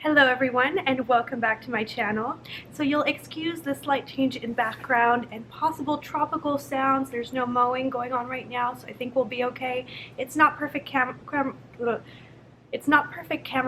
Hello everyone and welcome back to my channel. So you'll excuse the slight change in background and possible tropical sounds. There's no mowing going on right now, so I think we'll be okay. It's not perfect camera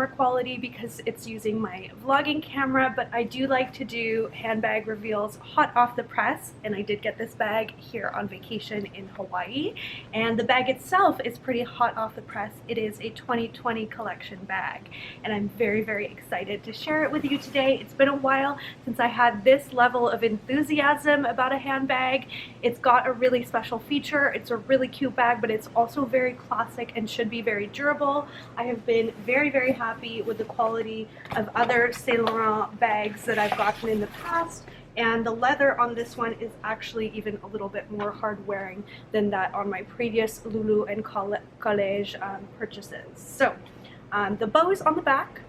quality because it's using my vlogging camera, but I do like to do handbag reveals hot off the press, and I did get this bag here on vacation in Hawaii, and the bag itself is pretty hot off the press. It is a 2020 collection bag, and I'm very excited to share it with you today. It's been a while since I had this level of enthusiasm about a handbag. It's got a really special feature. It's a really cute bag, but it's also very classic and should be very durable. I have been very happy with the quality of other Saint Laurent bags that I've gotten in the past, and the leather on this one is actually even a little bit more hard wearing than that on my previous Lulu and College purchases. So the bow is on the back.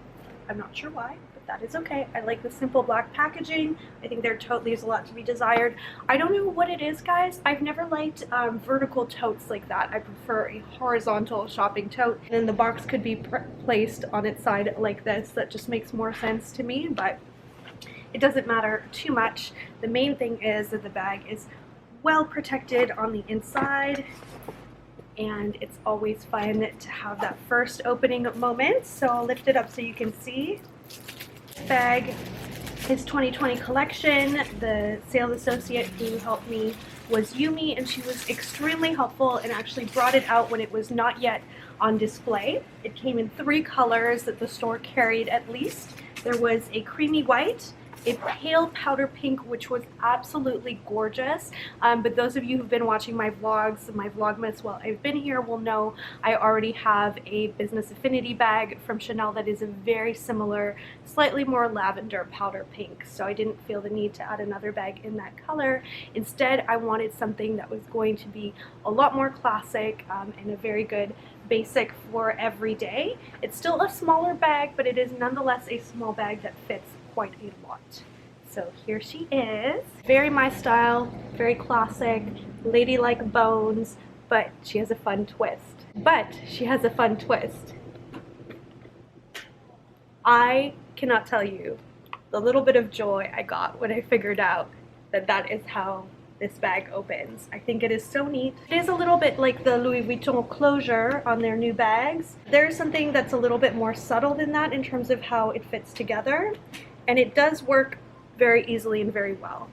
I'm not sure why, but that is okay. I like the simple black packaging. I think their tote leaves a lot to be desired. I don't know what it is, guys. I've never liked vertical totes like that. I prefer a horizontal shopping tote. And then the box could be placed on its side like this. That just makes more sense to me, but it doesn't matter too much. The main thing is that the bag is well protected on the inside, and it's always fun to have that first opening moment. So I'll lift it up so you can see. This bag is 2020 collection. The sales associate who helped me was Yumi, and she was extremely helpful and actually brought it out when it was not yet on display. It came in 3 colors that the store carried at least. There was a creamy white, a pale powder pink, which was absolutely gorgeous, but those of you who've been watching my vlogs, my vlogmas while I've been here, will know I already have a business affinity bag from Chanel that is a very similar, slightly more lavender powder pink, so I didn't feel the need to add another bag in that color. Instead, I wanted something that was going to be a lot more classic and a very good basic for every day. It's still a smaller bag, but it is nonetheless a small bag that fits quite a lot. So here she is. Very my style, very classic, ladylike bones, but she has a fun twist. I cannot tell you the little bit of joy I got when I figured out that that is how this bag opens. I think it is so neat. It is a little bit like the Louis Vuitton closure on their new bags. There's something that's a little bit more subtle than that in terms of how it fits together. And it does work very easily and very well,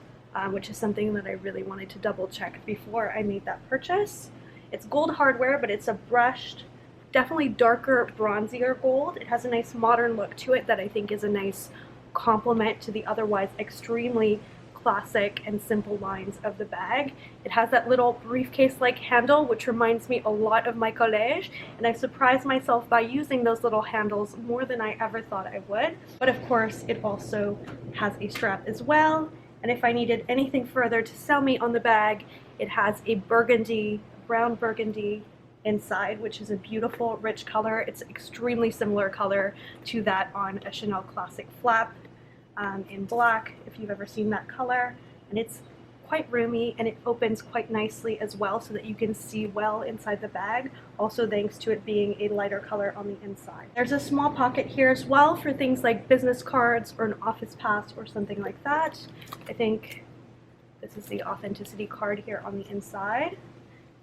which is something that I really wanted to double check before I made that purchase. It's gold hardware, but it's a brushed, definitely darker, bronzier gold. It has a nice modern look to it that I think is a nice complement to the otherwise extremely classic and simple lines of the bag. It has that little briefcase-like handle, which reminds me a lot of my college, and I've surprised myself by using those little handles more than I ever thought I would. But of course, it also has a strap as well, and if I needed anything further to sell me on the bag, it has a burgundy, brown burgundy inside, which is a beautiful, rich color. It's an extremely similar color to that on a Chanel Classic flap. In black, if you've ever seen that color, and it's quite roomy and it opens quite nicely as well so that you can see well inside the bag, also thanks to it being a lighter color on the inside. There's a small pocket here as well for things like business cards or an office pass or something like that. I think this is the authenticity card here on the inside,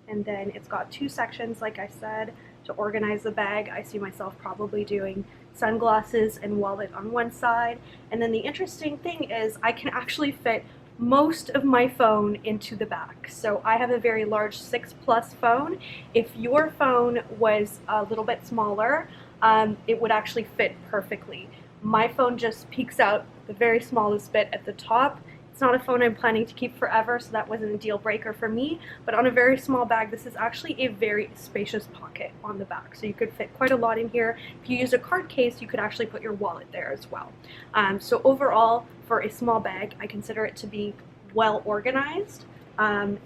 and then it's got 2 sections, like I said, to organize the bag. I see myself probably doing sunglasses and wallet on one side, and then the interesting thing is I can actually fit most of my phone into the back. So I have a very large 6 Plus phone. If your phone was a little bit smaller, it would actually fit perfectly. My phone just peeks out the very smallest bit at the top. It's not a phone I'm planning to keep forever, so that wasn't a deal breaker for me, but on a very small bag, this is actually a very spacious pocket on the back, so you could fit quite a lot in here. If you use a card case, you could actually put your wallet there as well. So overall, for a small bag, I consider it to be well organized and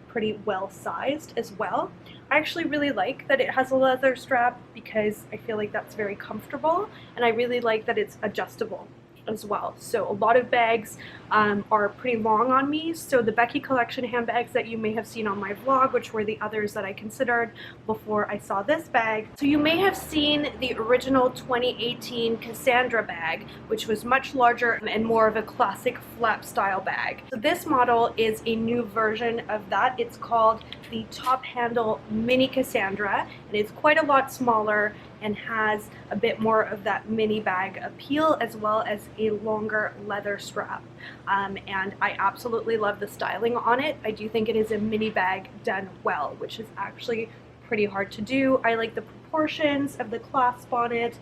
pretty well sized as well. I actually really like that it has a leather strap because I feel like that's very comfortable, and I really like that it's adjustable. as well. So a lot of bags are pretty long on me. So the Becky collection handbags that you may have seen on my vlog, which were the others that I considered before I saw this bag. So you may have seen the original 2018 Cassandra bag, which was much larger and more of a classic flap style bag. So this model is a new version of that. It's called the Top Handle Mini Cassandra, and it's quite a lot smaller and has a bit more of that mini bag appeal, as well as a longer leather strap. And I absolutely love the styling on it. I do think it is a mini bag done well, which is actually pretty hard to do. I like the proportions of the clasp on it.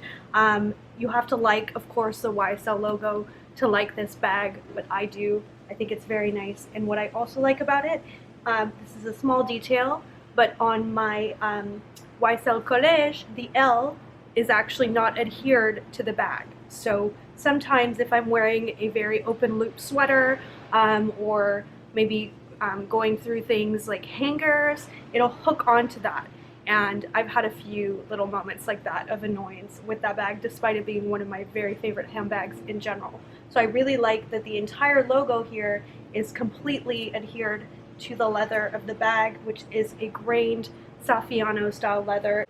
You have to like, of course, the YSL logo to like this bag, but I do. I think it's very nice. And what I also like about it, this is a small detail, but on my YSL collège, the Elle is actually not adhered to the bag. So sometimes if I'm wearing a very open loop sweater or maybe going through things like hangers, it'll hook onto that. And I've had a few little moments like that of annoyance with that bag, despite it being one of my very favorite handbags in general. So I really like that the entire logo here is completely adhered to the leather of the bag, which is a grained Saffiano style leather,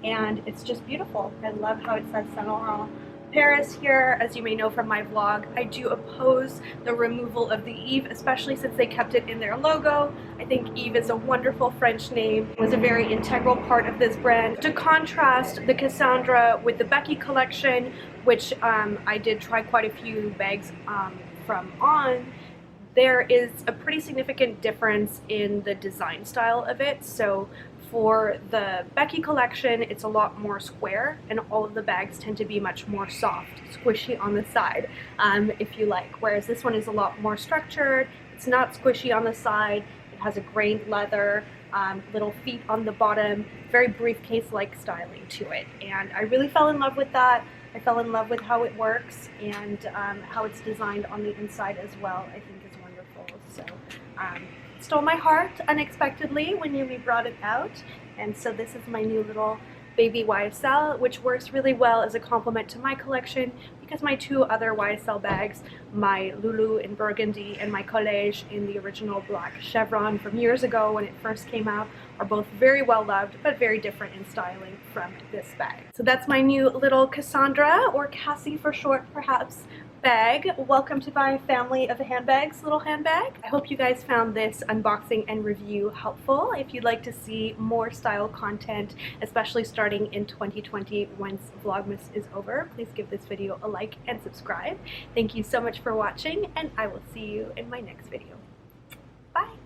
and it's just beautiful. I love how it says Saint Laurent Paris here. As you may know from my vlog, I do oppose the removal of the Eve, especially since they kept it in their logo. I think Eve is a wonderful French name. It was a very integral part of this brand. To contrast the Cassandra with the Becky collection, which I did try quite a few bags from on, there is a pretty significant difference in the design style of it. So for the Becky collection, it's a lot more square, and all of the bags tend to be much more soft, squishy on the side, if you like. Whereas this one is a lot more structured. It's not squishy on the side. It has a grained leather, little feet on the bottom, very briefcase-like styling to it. And I really fell in love with that. I fell in love with how it works and how it's designed on the inside as well. I think it's wonderful. So it stole my heart unexpectedly when Yumi brought it out, and so this is my new little baby YSL, which works really well as a complement to my collection because my two other YSL bags, my Lulu in burgundy and my Collège in the original black chevron from years ago when it first came out, are both very well loved but very different in styling from this bag. So that's my new little Cassandra, or Cassie for short perhaps, bag. Welcome to my family of handbags, little handbag. I hope you guys found this unboxing and review helpful. If you'd like to see more style content, especially starting in 2020 once Vlogmas is over, please give this video a like and subscribe. Thank you so much for watching, and I will see you in my next video. Bye!